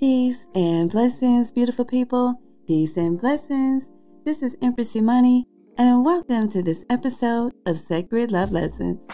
Peace and blessings, beautiful people. Peace and blessings. This is Empress Imani, and welcome to this episode of Sacred Love Lessons.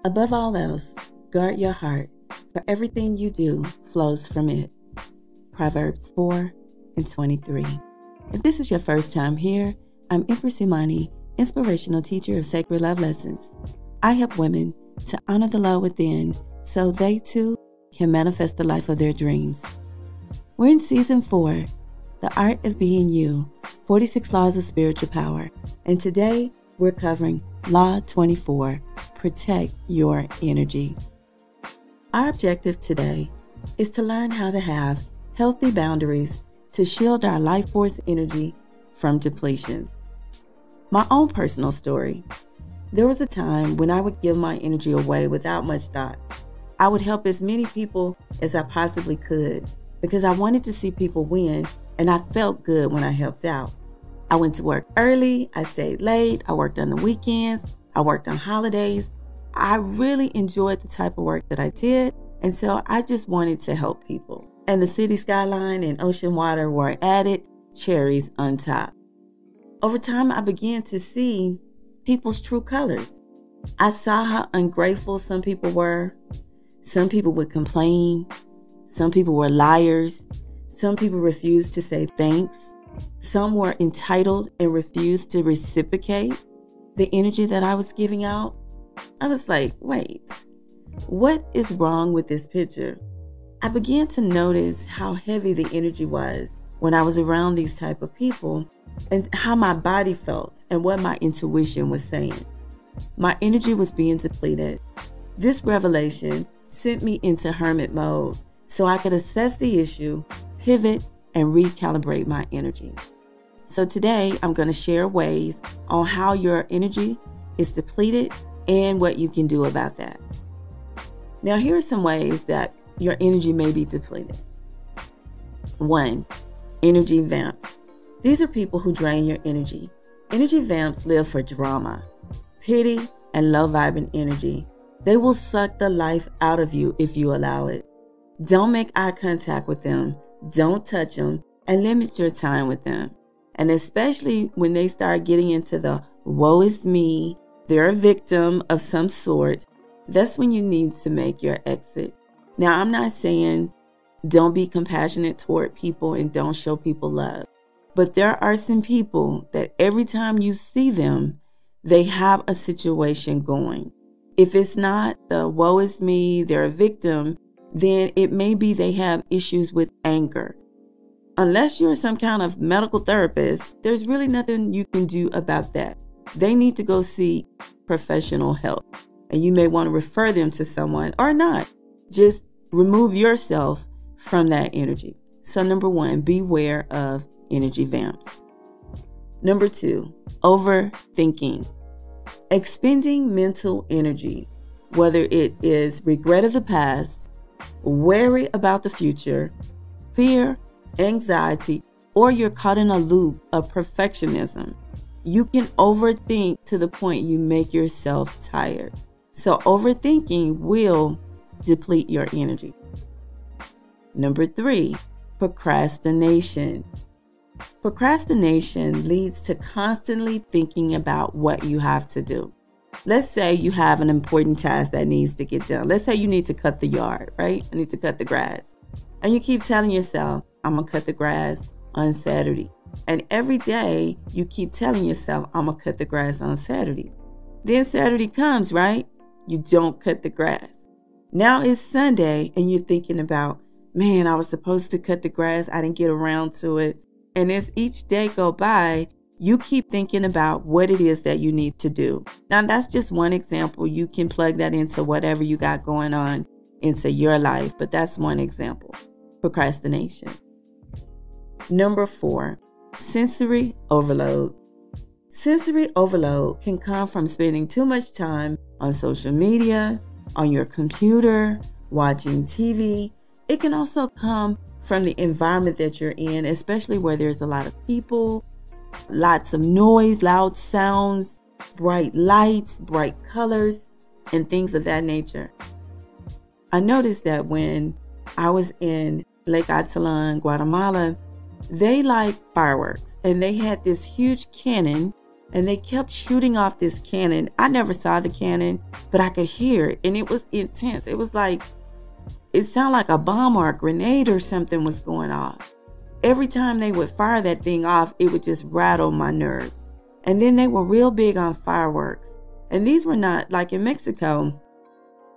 Above all else, guard your heart, for everything you do flows from it. Proverbs 4:23. If this is your first time here, I'm Empress Imani, inspirational teacher of Sacred Love Lessons. I help women to honor the love within so they too can manifest the life of their dreams. We're in season 4, The Art of Being You, 46 Laws of Spiritual Power. And today we're covering Law 24, Protect Your Energy. Our objective today is to learn how to have healthy boundaries to shield our life force energy from depletion. My own personal story. There was a time when I would give my energy away without much thought. I would help as many people as I possibly could because I wanted to see people win, and I felt good when I helped out. I went to work early, I stayed late, I worked on the weekends, I worked on holidays. I really enjoyed the type of work that I did, and so I just wanted to help people. And the city skyline and ocean water were added cherries on top. Over time, I began to see people's true colors. I saw how ungrateful some people were. Some people would complain. Some people were liars. Some people refused to say thanks. Some were entitled and refused to reciprocate the energy that I was giving out. I was like, wait, what is wrong with this picture? I began to notice how heavy the energy was when I was around these type of people and how my body felt and what my intuition was saying. My energy was being depleted. This revelation sent me into hermit mode so I could assess the issue, pivot, and recalibrate my energy. So today I'm going to share ways on how your energy is depleted and what you can do about that. Now, here are some ways that your energy may be depleted. 1. Energy vamps. These are people who drain your energy. Energy vamps live for drama, pity, and low-vibing energy. They will suck the life out of you if you allow it. Don't make eye contact with them. Don't touch them, and limit your time with them. And especially when they start getting into the woe is me, they're a victim of some sort, that's when you need to make your exit. Now, I'm not saying don't be compassionate toward people and don't show people love. But there are some people that every time you see them, they have a situation going. If it's not the woe is me, they're a victim, then it may be they have issues with anger. Unless you're some kind of medical therapist, there's really nothing you can do about that. They need to go seek professional help. And you may want to refer them to someone or not. Just remove yourself from that energy. So 1, beware of energy vamps. 2, overthinking. Expending mental energy, whether it is regret of the past, worry about the future, fear, anxiety, or you're caught in a loop of perfectionism. You can overthink to the point you make yourself tired. So overthinking will deplete your energy. 3, procrastination. Procrastination leads to constantly thinking about what you have to do. Let's say you have an important task that needs to get done. Let's say you need to cut the yard, right? I need to cut the grass. And you keep telling yourself, I'm going to cut the grass on Saturday. And every day you keep telling yourself, I'm going to cut the grass on Saturday. Then Saturday comes, right? You don't cut the grass. Now it's Sunday and you're thinking about, man, I was supposed to cut the grass. I didn't get around to it. And as each day go by, you keep thinking about what it is that you need to do. Now, that's just one example. You can plug that into whatever you got going on into your life, but that's one example. Procrastination. 4, sensory overload. Sensory overload can come from spending too much time on social media, on your computer, watching TV. It can also come from the environment that you're in, especially where there's a lot of people, lots of noise, loud sounds, bright lights, bright colors, and things of that nature. I noticed that when I was in Lake Atitlan, Guatemala. They like fireworks, and they had this huge cannon, and they kept shooting off this cannon. I never saw the cannon, but I could hear it, and it was intense. It was like, it sounded like a bomb or a grenade or something was going off. Every time they would fire that thing off, it would just rattle my nerves. And then they were real big on fireworks. And these were not like in Mexico,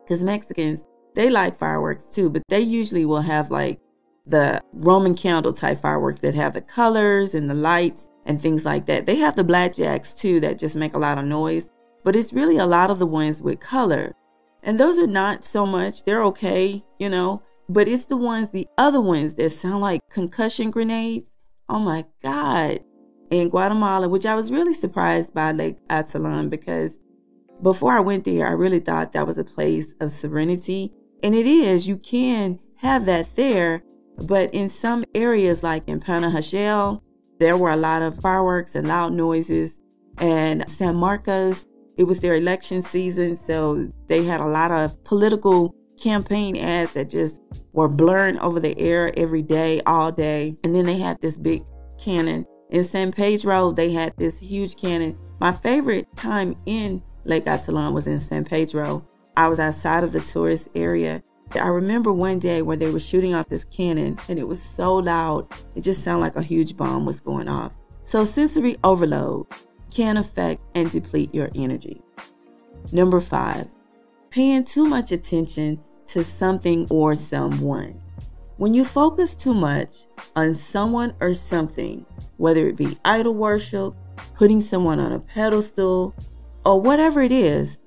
because Mexicans, they like fireworks too, but they usually will have like the Roman candle type fireworks that have the colors and the lights and things like that. They have the blackjacks too that just make a lot of noise, but it's really a lot of the ones with color. And those are not so much, they're okay, but it's the other ones that sound like concussion grenades. Oh my God. In Guatemala, which I was really surprised by Lake Atitlan, because before I went there, I really thought that was a place of serenity. And it is, you can have that there, but in some areas like in Panajachel, there were a lot of fireworks and loud noises. And San Marcos, it was their election season, so they had a lot of political campaign ads that just were blurring over the air every day, all day. And then they had this big cannon. In San Pedro, they had this huge cannon. My favorite time in Lake Atitlan was in San Pedro. I was outside of the tourist area. I remember one day where they were shooting off this cannon, and it was so loud, it just sounded like a huge bomb was going off. So sensory overload can affect and deplete your energy. Number 5, paying too much attention to something or someone. When you focus too much on someone or something, whether it be idol worship, putting someone on a pedestal, or whatever it is,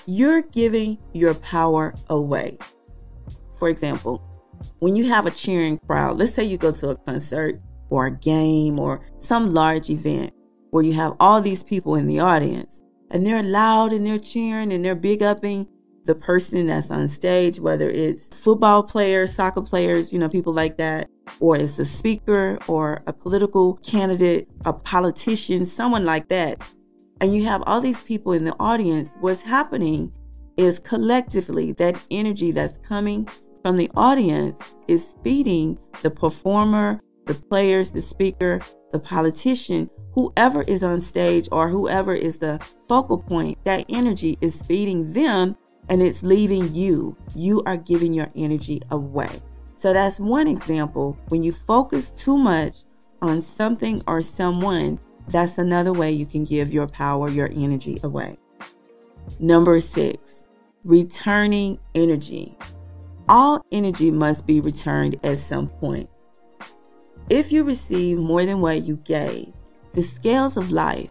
you're giving your power away. For example, when you have a cheering crowd, let's say you go to a concert or a game or some large event where you have all these people in the audience, and they're loud and they're cheering and they're big upping the person that's on stage, whether it's football players, soccer players, people like that, or it's a speaker or a political candidate, a politician, someone like that. And you have all these people in the audience. What's happening is collectively that energy that's coming from the audience is feeding the performer, the players, the speaker, the politician, whoever is on stage or whoever is the focal point. That energy is feeding them, and it's leaving you. You are giving your energy away. So that's one example. When you focus too much on something or someone, that's another way you can give your power, your energy away. Number 6, returning energy. All energy must be returned at some point. If you receive more than what you gave, the scales of life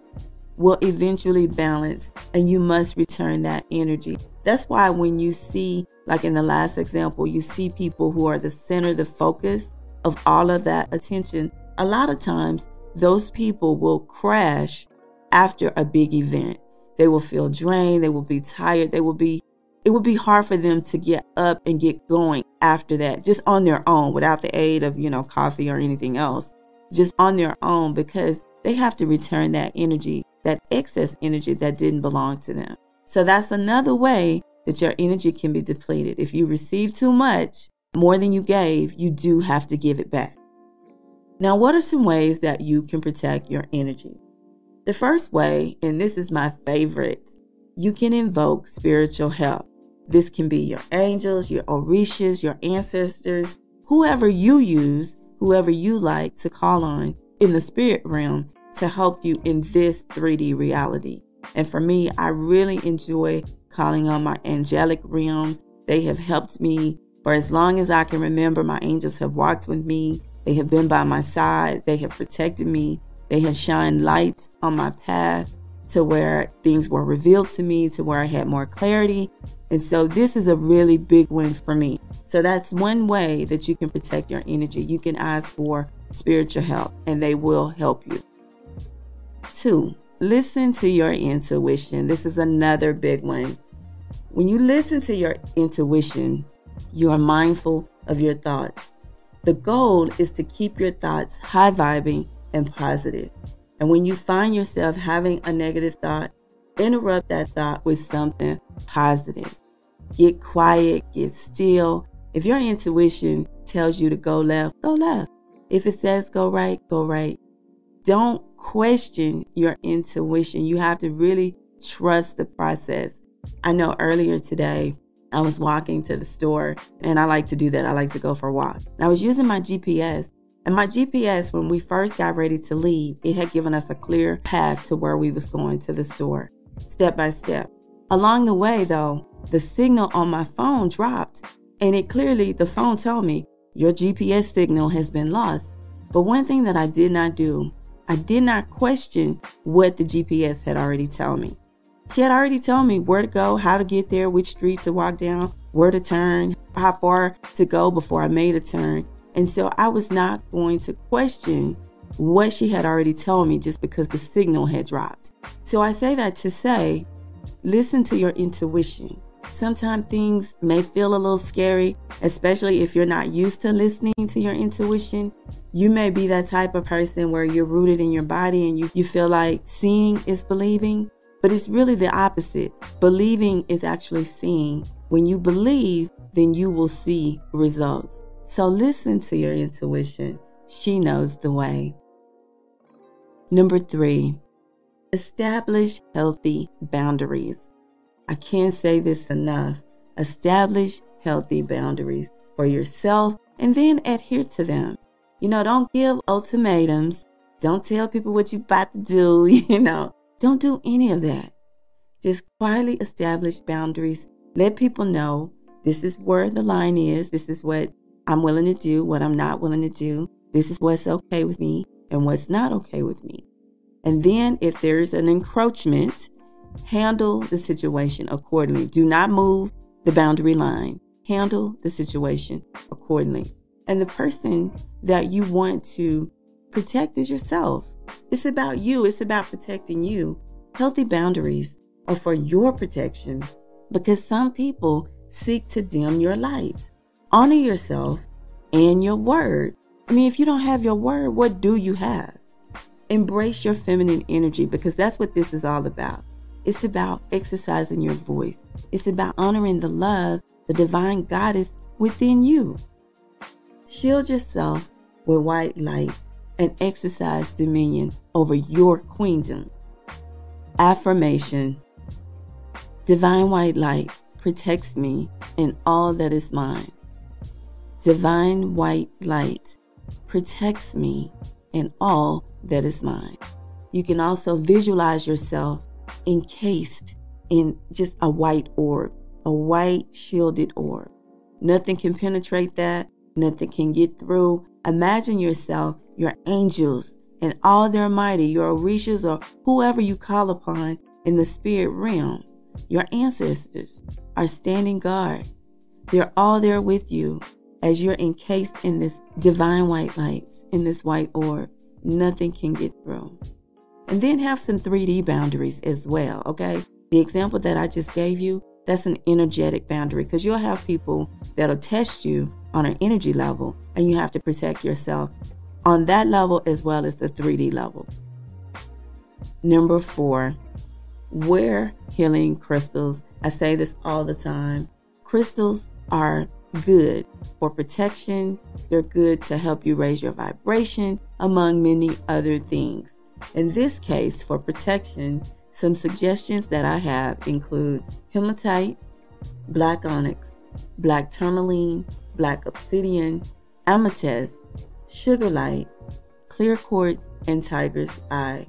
will eventually balance, and you must return that energy. That's why when you see, like in the last example, you see people who are the center, the focus of all of that attention, a lot of times those people will crash after a big event. They will feel drained, they will be tired, it will be hard for them to get up and get going after that, just on their own, without the aid of, coffee or anything else, just on their own, because they have to return that energy, that excess energy that didn't belong to them. So that's another way that your energy can be depleted. If you receive too much, more than you gave, you do have to give it back. Now, what are some ways that you can protect your energy? The first way, and this is my favorite, you can invoke spiritual help. This can be your angels, your orishas, your ancestors, whoever you use, whoever you like to call on in the spirit realm to help you in this 3D reality. And for me, I really enjoy calling on my angelic realm. They have helped me for as long as I can remember. My angels have walked with me. They have been by my side. They have protected me. They have shined light on my path to where things were revealed to me, to where I had more clarity. And so this is a really big win for me. So that's one way that you can protect your energy. You can ask for spiritual help, and they will help you. 2, listen to your intuition. This is another big one. When you listen to your intuition, you are mindful of your thoughts. The goal is to keep your thoughts high vibing and positive. And when you find yourself having a negative thought, interrupt that thought with something positive. Get quiet, get still, If your intuition tells you to go left, go left. If it says go right, go right. Don't question your intuition. You have to really trust the process. I know earlier today, I was walking to the store, and I like to do that. I like to go for a walk. And I was using my GPS. And my GPS, when we first got ready to leave, it had given us a clear path to where we was going to the store, step by step. Along the way, though, the signal on my phone dropped, and the phone told me, your GPS signal has been lost. But one thing that I did not do, I did not question what the GPS had already told me. She had already told me where to go, how to get there, which street to walk down, where to turn, how far to go before I made a turn. And so I was not going to question what she had already told me just because the signal had dropped. So I say that to say, listen to your intuition. Sometimes things may feel a little scary, especially if you're not used to listening to your intuition. You may be that type of person where you're rooted in your body and you feel like seeing is believing, but it's really the opposite. Believing is actually seeing. When you believe, then you will see results. So listen to your intuition. She knows the way. Number 3, establish healthy boundaries. I can't say this enough. Establish healthy boundaries for yourself and then adhere to them. Don't give ultimatums. Don't tell people what you're about to do, Don't do any of that. Just quietly establish boundaries. Let people know this is where the line is. This is what I'm willing to do, what I'm not willing to do. This is what's okay with me and what's not okay with me. And then if there's an encroachment, handle the situation accordingly. Do not move the boundary line. Handle the situation accordingly. And the person that you want to protect is yourself. It's about you. It's about protecting you. Healthy boundaries are for your protection because some people seek to dim your light. Honor yourself and your word. If you don't have your word, what do you have? Embrace your feminine energy because that's what this is all about. It's about exercising your voice. It's about honoring the love, the divine goddess within you. Shield yourself with white light and exercise dominion over your queendom. Affirmation. Divine white light protects me and all that is mine. Divine white light protects me and all that is mine. You can also visualize yourself encased in just a white orb, a white shielded orb. Nothing can penetrate that. Nothing can get through. Imagine yourself, your angels, and all their mighty, your Orishas or whoever you call upon in the spirit realm. Your ancestors are standing guard. They're all there with you as you're encased in this divine white light, in this white orb. Nothing can get through. And then have some 3D boundaries as well, okay? The example that I just gave you, that's an energetic boundary because you'll have people that'll test you on an energy level and you have to protect yourself on that level as well as the 3D level. Number 4, wear healing crystals. I say this all the time. Crystals are good for protection. They're good to help you raise your vibration, among many other things. In this case, for protection, some suggestions that I have include hematite, black onyx, black tourmaline, black obsidian, amethyst, sugarlight, clear quartz, and tiger's eye.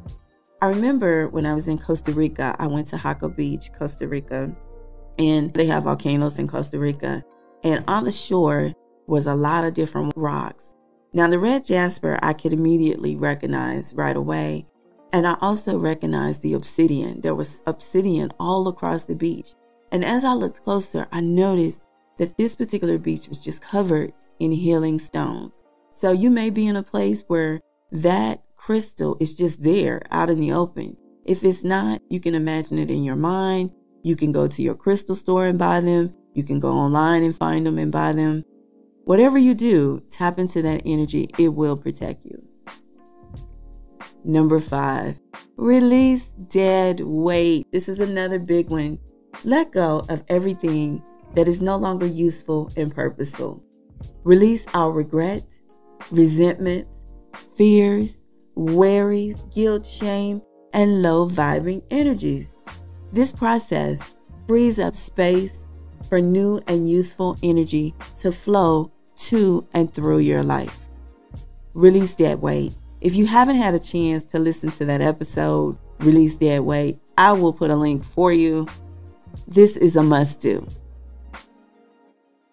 I remember when I was in Costa Rica, I went to Jaco Beach, Costa Rica, and they have volcanoes in Costa Rica. And on the shore was a lot of different rocks. Now, the red jasper, I could immediately recognize right away. And I also recognized the obsidian. There was obsidian all across the beach. And as I looked closer, I noticed that this particular beach was just covered in healing stones. So you may be in a place where that crystal is just there out in the open. If it's not, you can imagine it in your mind. You can go to your crystal store and buy them. You can go online and find them and buy them. Whatever you do, tap into that energy. It will protect you. Number 5, release dead weight. This is another big one. Let go of everything that is no longer useful and purposeful. Release our regret, resentment, fears, worries, guilt, shame, and low-vibing energies. This process frees up space for new and useful energy to flow to and through your life. Release dead weight. If you haven't had a chance to listen to that episode, Release Dead Weight, I will put a link for you. This is a must-do.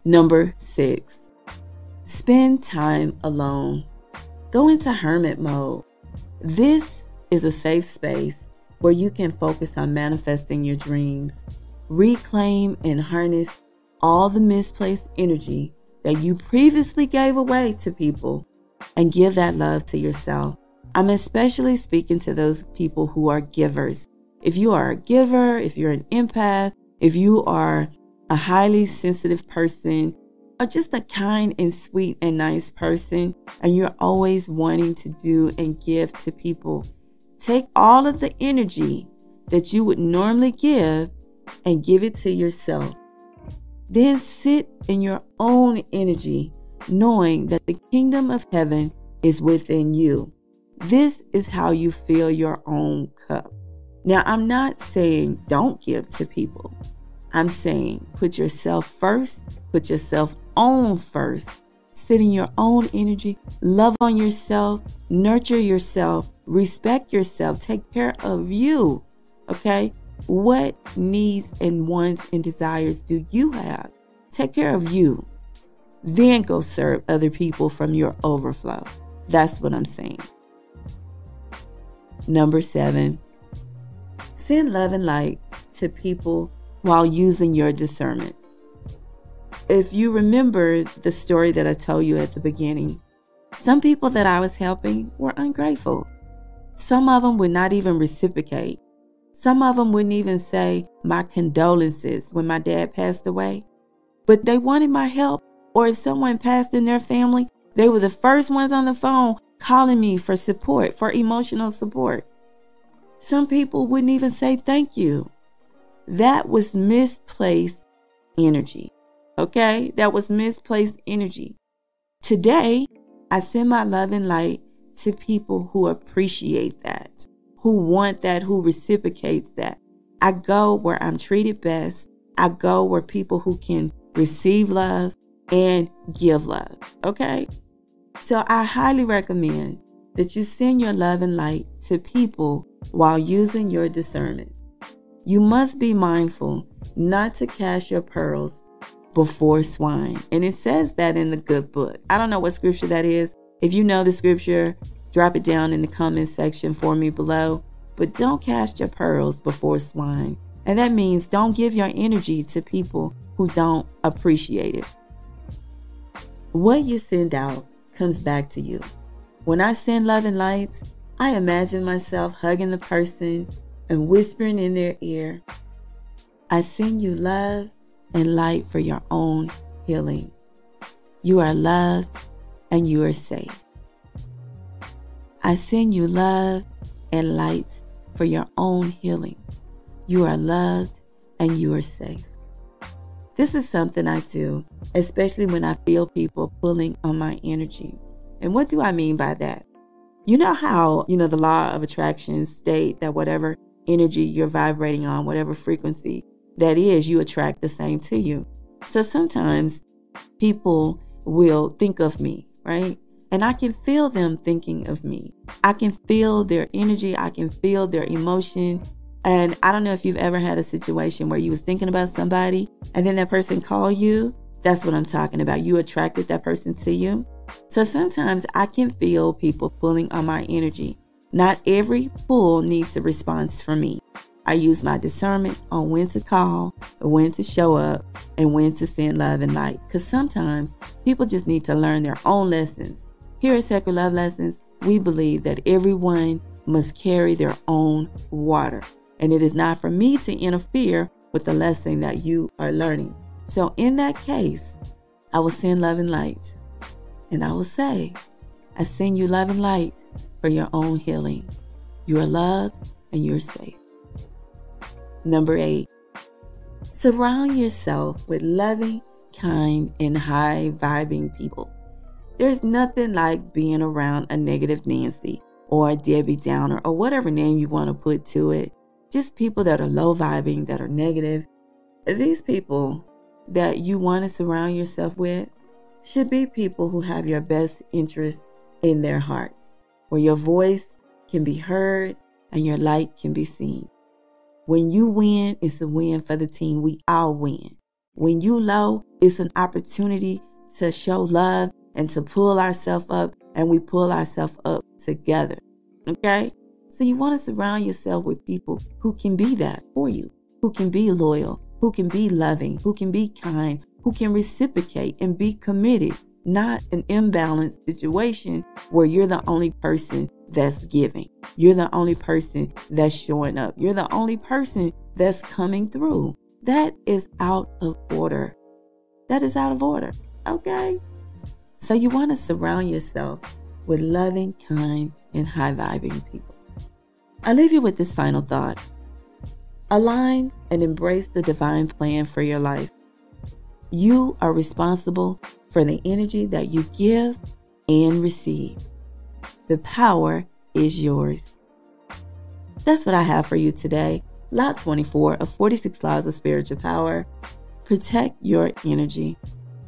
Number 6, spend time alone. Go into hermit mode. This is a safe space where you can focus on manifesting your dreams, reclaim and harness all the misplaced energy that you previously gave away to people, and give that love to yourself. I'm especially speaking to those people who are givers. If you are a giver, if you're an empath, if you are a highly sensitive person, or just a kind and sweet and nice person, and you're always wanting to do and give to people, take all of the energy that you would normally give and give it to yourself. Then sit in your own energy, knowing that the kingdom of heaven is within you. This is how you fill your own cup. Now, I'm not saying don't give to people. I'm saying put yourself first, put yourself on first. Sit in your own energy, love on yourself, nurture yourself, respect yourself, take care of you, okay? What needs and wants and desires do you have? Take care of you. Then go serve other people from your overflow. That's what I'm saying. Number 7, send love and light to people while using your discernment. If you remember the story that I told you at the beginning, some people that I was helping were ungrateful. Some of them would not even reciprocate. Some of them wouldn't even say my condolences when my dad passed away. But they wanted my help, or if someone passed in their family, they were the first ones on the phone calling me for support, for emotional support. Some people wouldn't even say thank you. That was misplaced energy. Okay? That was misplaced energy. Today, I send my love and light to people who appreciate that, who want that, who reciprocates that. I go where I'm treated best. I go where people who can receive love and give love. Okay? So I highly recommend that you send your love and light to people while using your discernment. You must be mindful not to cast your pearls before swine. And it says that in the good book. I don't know what scripture that is. If you know the scripture, drop it down in the comment section for me below. But don't cast your pearls before swine. And that means don't give your energy to people who don't appreciate it. What you send out comes back to you. When I send love and light, I imagine myself hugging the person and whispering in their ear, I send you love and light for your own healing. You are loved and you are safe. I send you love and light for your own healing. You are loved and you are safe. This is something I do, especially when I feel people pulling on my energy. And what do I mean by that? You know how, the law of attraction state that whatever energy you're vibrating on, whatever frequency that is, you attract the same to you. So sometimes people will think of me, right? And I can feel them thinking of me. I can feel their energy. I can feel their emotion. And I don't know if you've ever had a situation where you was thinking about somebody and then that person called you. That's what I'm talking about. You attracted that person to you. So sometimes I can feel people pulling on my energy. Not every pull needs a response from me. I use my discernment on when to call, when to show up, and when to send love and light. Because sometimes people just need to learn their own lessons. Here at Sacred Love Lessons, we believe that everyone must carry their own water. And it is not for me to interfere with the lesson that you are learning. So in that case, I will send love and light. And I will say, I send you love and light for your own healing. You are loved and you're safe. Number 8, Surround yourself with loving, kind, and high-vibing people. There's nothing like being around a negative Nancy or a Debbie Downer or whatever name you want to put to it. Just people that are low-vibing, that are negative. These people that you want to surround yourself with should be people who have your best interest in their hearts, where your voice can be heard and your light can be seen. When you win, it's a win for the team. We all win. When you low, it's an opportunity to show love and to pull ourselves up, and we pull ourselves up together. Okay? So you want to surround yourself with people who can be that for you, who can be loyal, who can be loving, who can be kind, who can reciprocate and be committed, not an imbalanced situation where you're the only person that's giving. You're the only person that's showing up. You're the only person that's coming through. That is out of order. That is out of order. Okay? So you want to surround yourself with loving, kind, and high-vibing people. I leave you with this final thought. Align and embrace the divine plan for your life. You are responsible for the energy that you give and receive. The power is yours. That's what I have for you today. Law 24 of 46 Laws of Spiritual Power. Protect your energy.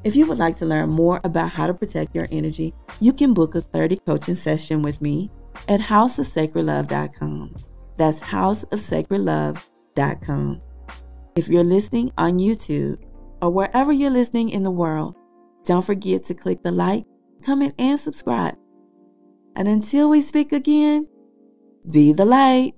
If you would like to learn more about how to protect your energy, you can book a 30 coaching session with me at houseofsacredlove.com. That's houseofsacredlove.com. If you're listening on YouTube or wherever you're listening in the world, don't forget to click the like, comment, and subscribe. And until we speak again, be the light.